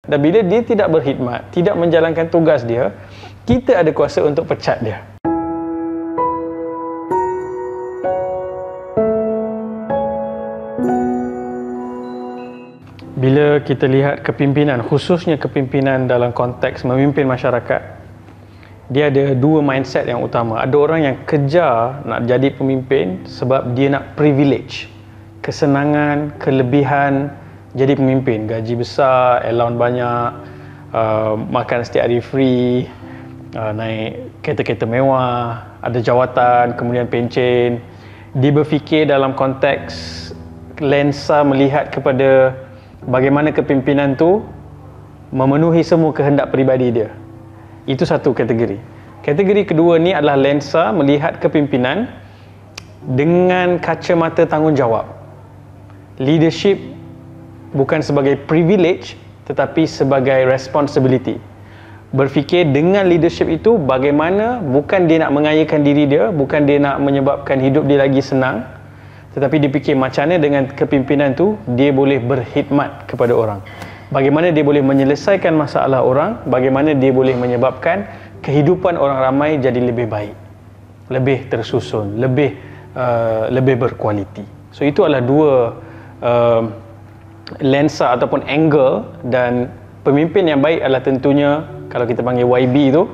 Dan bila dia tidak berkhidmat, tidak menjalankan tugas dia, kita ada kuasa untuk pecat dia. Bila kita lihat kepimpinan, khususnya kepimpinan dalam konteks memimpin masyarakat, dia ada dua mindset yang utama. Ada orang yang kejar nak jadi pemimpin sebab dia nak privilege, kesenangan, kelebihan jadi pemimpin, gaji besar, allowance banyak, makan setiap hari free, naik kereta-kereta mewah, ada jawatan, kemudian pencen. Dia berfikir dalam konteks lensa melihat kepada bagaimana kepimpinan tu memenuhi semua kehendak peribadi dia. Itu satu kategori. Kategori kedua ni adalah lensa melihat kepimpinan dengan kacamata tanggungjawab. Leadership bukan sebagai privilege tetapi sebagai responsibility. Berfikir dengan leadership itu bagaimana bukan dia nak mengayakan diri dia, bukan dia nak menyebabkan hidup dia lagi senang, tetapi dia fikir macam mana dengan kepimpinan tu dia boleh berkhidmat kepada orang. Bagaimana dia boleh menyelesaikan masalah orang, bagaimana dia boleh menyebabkan kehidupan orang ramai jadi lebih baik, lebih tersusun, lebih berkualiti. So itu adalah dua lensa ataupun angle, dan pemimpin yang baik adalah tentunya kalau kita panggil YB tu,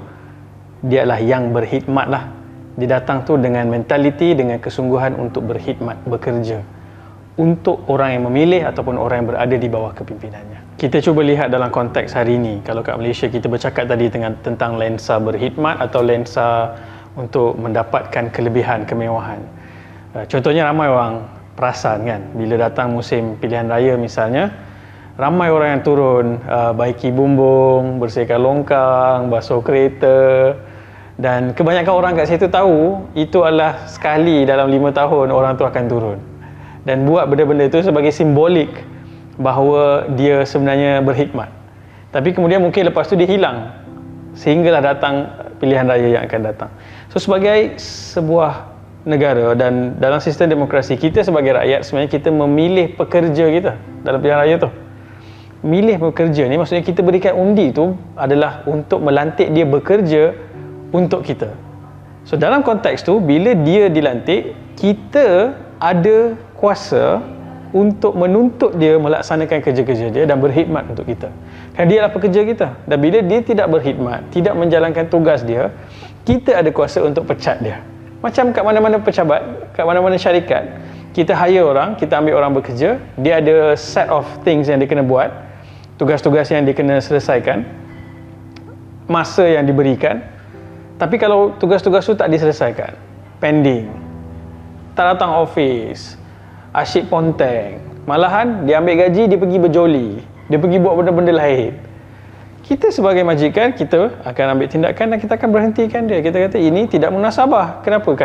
dia adalah yang berkhidmat lah. Dia datang tu dengan mentaliti, dengan kesungguhan untuk berkhidmat, bekerja untuk orang yang memilih ataupun orang yang berada di bawah kepimpinannya. Kita cuba lihat dalam konteks hari ini. Kalau kat Malaysia kita bercakap tadi tentang lensa berkhidmat atau lensa untuk mendapatkan kelebihan, kemewahan. Contohnya ramai orang perasan kan, bila datang musim pilihan raya misalnya, ramai orang yang turun baiki bumbung, bersihkan longkang, basuh kereta, dan kebanyakan orang kat situ tahu itu adalah sekali dalam 5 tahun orang tu akan turun dan buat benda-benda itu sebagai simbolik bahawa dia sebenarnya berkhidmat. Tapi kemudian mungkin lepas tu dia hilang sehinggalah datang pilihan raya yang akan datang. So sebagai sebuah negara dan dalam sistem demokrasi, kita sebagai rakyat sebenarnya kita memilih pekerja kita dalam pilihan raya tu. Milih pekerja ni maksudnya kita berikan undi tu adalah untuk melantik dia bekerja untuk kita. So dalam konteks tu, bila dia dilantik, kita ada kuasa untuk menuntut dia melaksanakan kerja-kerja dia dan berkhidmat untuk kita. Kerana dia adalah pekerja kita. Dan bila dia tidak berkhidmat, tidak menjalankan tugas dia, kita ada kuasa untuk pecat dia. Macam kat mana-mana pejabat, kat mana-mana syarikat, kita hire orang, kita ambil orang bekerja, dia ada set of things yang dia kena buat, tugas-tugas yang dia kena selesaikan, masa yang diberikan. Tapi kalau tugas-tugas tu tak diselesaikan, pending, tak datang office, asyik ponteng, malahan dia ambil gaji, dia pergi berjoli, dia pergi buat benda-benda lain, kita sebagai majikan, kita akan ambil tindakan dan kita akan berhentikan dia. Kita kata ini tidak munasabah. Kenapa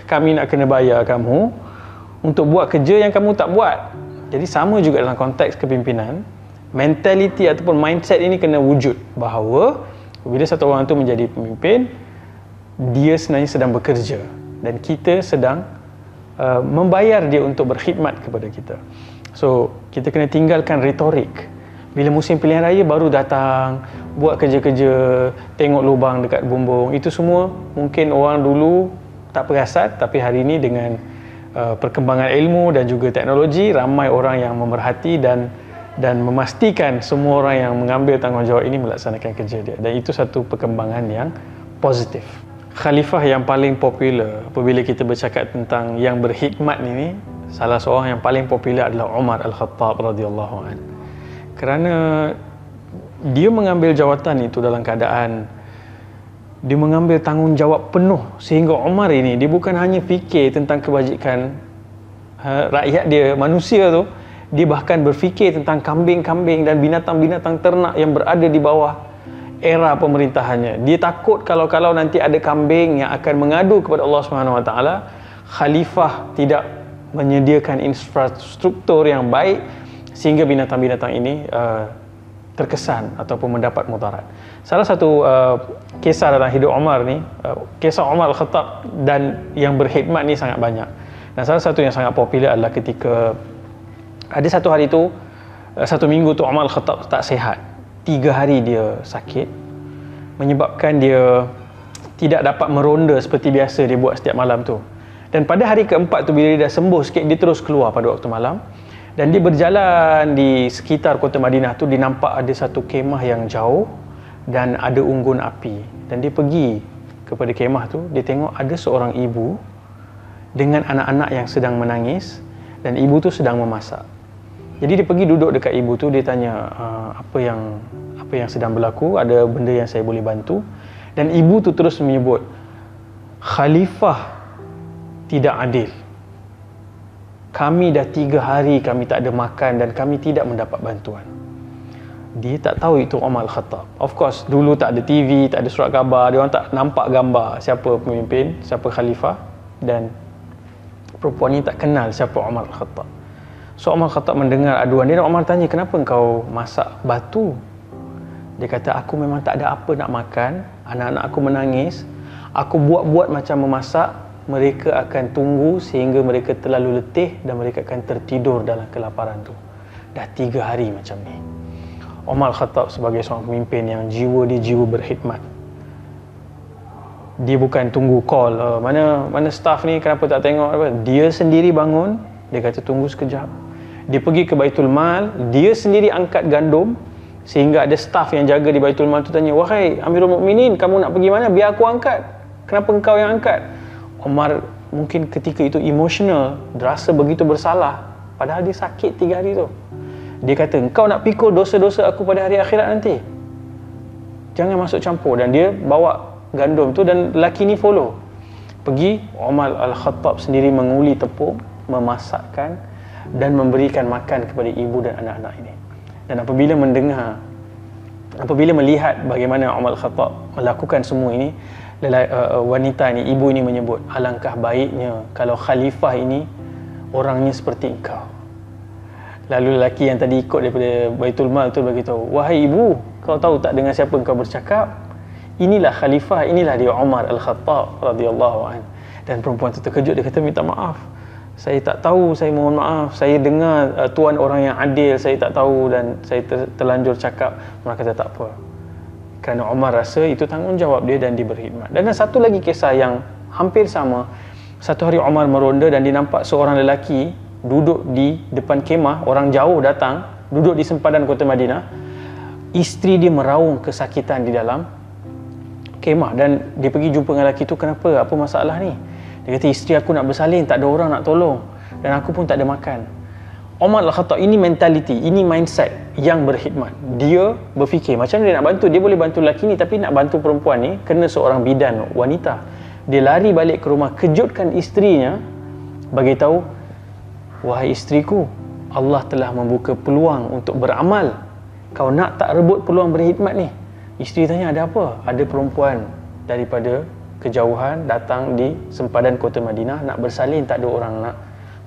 kami nak kena bayar kamu untuk buat kerja yang kamu tak buat? Jadi sama juga dalam konteks kepimpinan, mentality ataupun mindset ini kena wujud bahawa bila satu orang tu menjadi pemimpin, dia sebenarnya sedang bekerja dan kita sedang membayar dia untuk berkhidmat kepada kita. So kita kena tinggalkan retorik. Bila musim pilihan raya baru datang, buat kerja-kerja, tengok lubang dekat bumbung, itu semua mungkin orang dulu tak perasan, tapi hari ini dengan perkembangan ilmu dan juga teknologi, ramai orang yang memerhati dan memastikan semua orang yang mengambil tanggungjawab ini melaksanakan kerja dia, dan itu satu perkembangan yang positif. Khalifah yang paling popular apabila kita bercakap tentang yang berkhidmat ini, salah seorang yang paling popular adalah Umar Al-Khattab radhiyallahu anhu. Kerana dia mengambil jawatan itu dalam keadaan dia mengambil tanggungjawab penuh, sehingga Umar ini dia bukan hanya fikir tentang kebajikan rakyat dia, manusia tu, dia bahkan berfikir tentang kambing-kambing dan binatang-binatang ternak yang berada di bawah era pemerintahannya. Dia takut kalau nanti ada kambing yang akan mengadu kepada Allah Subhanahu Wa Taala, khalifah tidak menyediakan infrastruktur yang baik sehingga binatang-binatang ini terkesan ataupun mendapat mudarat. Salah satu kisah dalam hidup Umar ni, kisah Umar Al-Khattab dan yang berkhidmat ni sangat banyak. Dan salah satu yang sangat popular adalah ketika ada satu hari tu, satu minggu tu Umar Al-Khattab tak sihat. 3 hari dia sakit, menyebabkan dia tidak dapat meronda seperti biasa dia buat setiap malam tu. Dan pada hari keempat tu, bila dia dah sembuh sikit, dia terus keluar pada waktu malam. Dan dia berjalan di sekitar kota Madinah tu, dia nampak ada satu kemah yang jauh dan ada unggun api. Dan dia pergi kepada kemah tu, dia tengok ada seorang ibu dengan anak-anak yang sedang menangis, dan ibu tu sedang memasak. Jadi dia pergi duduk dekat ibu tu, dia tanya, apa yang sedang berlaku, ada benda yang saya boleh bantu? Dan ibu tu terus menyebut, khalifah tidak adil. Kami dah 3 hari kami tak ada makan dan kami tidak mendapat bantuan. Dia tak tahu itu Umar Al-Khattab. Of course, dulu tak ada TV, tak ada surat khabar, dia orang tak nampak gambar siapa pemimpin, siapa khalifah, dan perempuan ni tak kenal siapa Umar Al-Khattab. So Umar Al-Khattab mendengar aduan dia, dan Umar tanya, kenapa engkau masak batu? Dia kata, aku memang tak ada apa nak makan, anak-anak aku menangis, aku buat-buat macam memasak, mereka akan tunggu sehingga mereka terlalu letih dan mereka akan tertidur dalam kelaparan tu. Dah 3 hari macam ni. Umar Al-Khattab sebagai seorang pemimpin yang jiwa dia jiwa berkhidmat. Dia bukan tunggu call, mana staff ni kenapa tak tengok apa. Dia sendiri bangun, dia kata tunggu sekejap. Dia pergi ke Baitul Mal, dia sendiri angkat gandum, sehingga ada staff yang jaga di Baitul Mal tu tanya, wahai Amirul Mukminin, kamu nak pergi mana? Biar aku angkat. Kenapa engkau yang angkat? Umar mungkin ketika itu emosional, rasa begitu bersalah, padahal dia sakit 3 hari tu. Dia kata, engkau nak pikul dosa-dosa aku pada hari akhirat nanti, jangan masuk campur. Dan dia bawa gandum tu, dan lelaki ni follow. Pergi, Umar Al-Khattab sendiri menguli tepung, memasakkan dan memberikan makan kepada ibu dan anak-anak ini. Dan apabila melihat bagaimana Umar Al-Khattab melakukan semua ini, wanita ini, ibu ini menyebut, alangkah baiknya kalau khalifah ini orangnya seperti engkau. Lalu lelaki yang tadi ikut daripada Baitul Mal tu beritahu, wahai ibu, kau tahu tak dengan siapa engkau bercakap? Inilah khalifah, inilah dia Umar Al-Khattab radhiyallahu anhu. Dan perempuan tu terkejut, dia kata, minta maaf, saya tak tahu, saya mohon maaf, saya dengar tuan orang yang adil, saya tak tahu dan saya terlanjur cakap. Mereka kata tak apa, kerana Umar rasa itu tanggungjawab dia dan dia berkhidmat. Dan ada satu lagi kisah yang hampir sama. Satu hari Umar meronda dan dia nampak seorang lelaki duduk di depan kemah, orang jauh datang, duduk di sempadan kota Madinah. Isteri dia meraung kesakitan di dalam kemah, dan dia pergi jumpa dengan lelaki tu, kenapa? Apa masalah ni? Dia kata, isteri aku nak bersalin, tak ada orang nak tolong, dan aku pun tak ada makan. Umar Al-Khattab, ini mentality, ini mindset yang berkhidmat. Dia berfikir macam dia nak bantu, dia boleh bantu lelaki ni, tapi nak bantu perempuan ni kena seorang bidan, wanita. Dia lari balik ke rumah, kejutkan isterinya, bagi tahu, wahai isteriku, Allah telah membuka peluang untuk beramal. Kau nak tak rebut peluang berkhidmat ni? Isteri tanya, ada apa? Ada perempuan daripada kejauhan datang di sempadan kota Madinah, nak bersalin, tak ada orang nak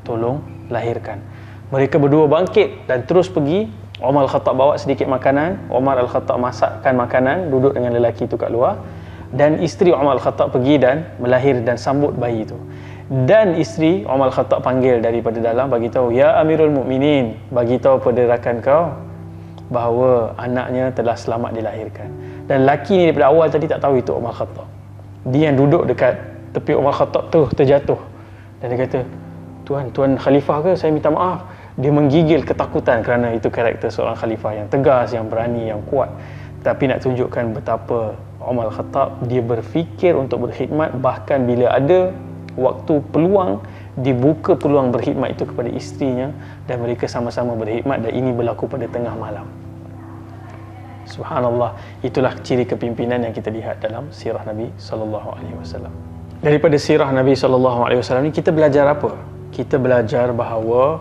tolong lahirkan. Mereka berdua bangkit dan terus pergi. Umar Al-Khattab bawa sedikit makanan, Umar Al-Khattab masakkan makanan, duduk dengan lelaki itu kat luar, dan isteri Umar Al-Khattab pergi dan melahir dan sambut bayi itu. Dan isteri Umar Al-Khattab panggil daripada dalam, bagi tahu, ya Amirul Mukminin, bagi tahu pada rakan kau bahawa anaknya telah selamat dilahirkan. Dan lelaki ni daripada awal tadi tak tahu itu Umar Al-Khattab. Dia yang duduk dekat tepi Umar Al-Khattab tu terjatuh, dan dia kata, Tuan khalifah ke? Saya minta maaf. Dia menggigil ketakutan kerana itu karakter seorang khalifah yang tegas, yang berani, yang kuat. Tapi nak tunjukkan betapa Umar Al-Khattab, dia berfikir untuk berkhidmat, bahkan bila ada waktu peluang, dibuka peluang berkhidmat itu kepada isterinya, dan mereka sama-sama berkhidmat, dan ini berlaku pada tengah malam. Subhanallah, itulah ciri kepimpinan yang kita lihat dalam sirah Nabi SAW. Daripada sirah Nabi SAW ni kita belajar apa? Kita belajar bahawa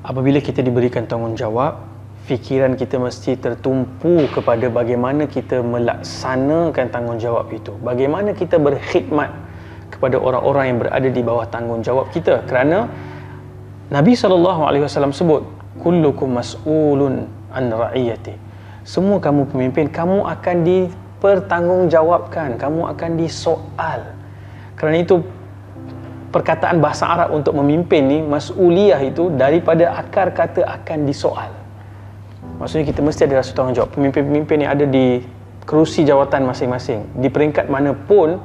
apabila kita diberikan tanggungjawab, fikiran kita mesti tertumpu kepada bagaimana kita melaksanakan tanggungjawab itu, bagaimana kita berkhidmat kepada orang-orang yang berada di bawah tanggungjawab kita. Kerana Nabi SAW sebut, kullukum mas'ulun an ra'iyati, semua kamu pemimpin, kamu akan dipertanggungjawabkan, kamu akan disoal. Kerana itu perkataan bahasa Arab untuk memimpin ni, mas'uliyah itu daripada akar kata akan disoal. Maksudnya kita mesti ada rasa tanggungjawab. Pemimpin-pemimpin yang ada di kerusi jawatan masing-masing, di peringkat mana pun,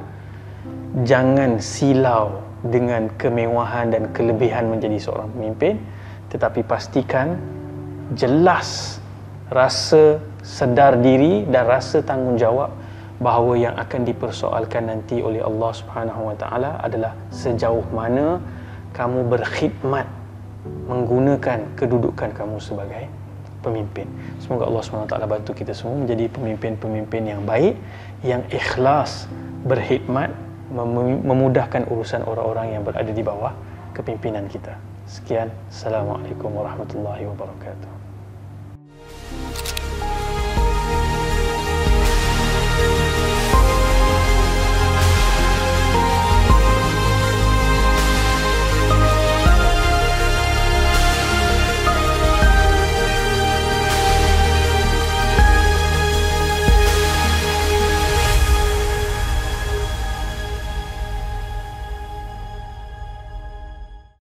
jangan silau dengan kemewahan dan kelebihan menjadi seorang pemimpin, tetapi pastikan jelas rasa sedar diri dan rasa tanggungjawab bahawa yang akan dipersoalkan nanti oleh Allah Subhanahu Wa Taala adalah sejauh mana kamu berkhidmat menggunakan kedudukan kamu sebagai pemimpin. Semoga Allah Subhanahu Wa Taala bantu kita semua menjadi pemimpin-pemimpin yang baik, yang ikhlas berkhidmat, memudahkan urusan orang-orang yang berada di bawah kepimpinan kita. Sekian, Assalamualaikum warahmatullahi wabarakatuh.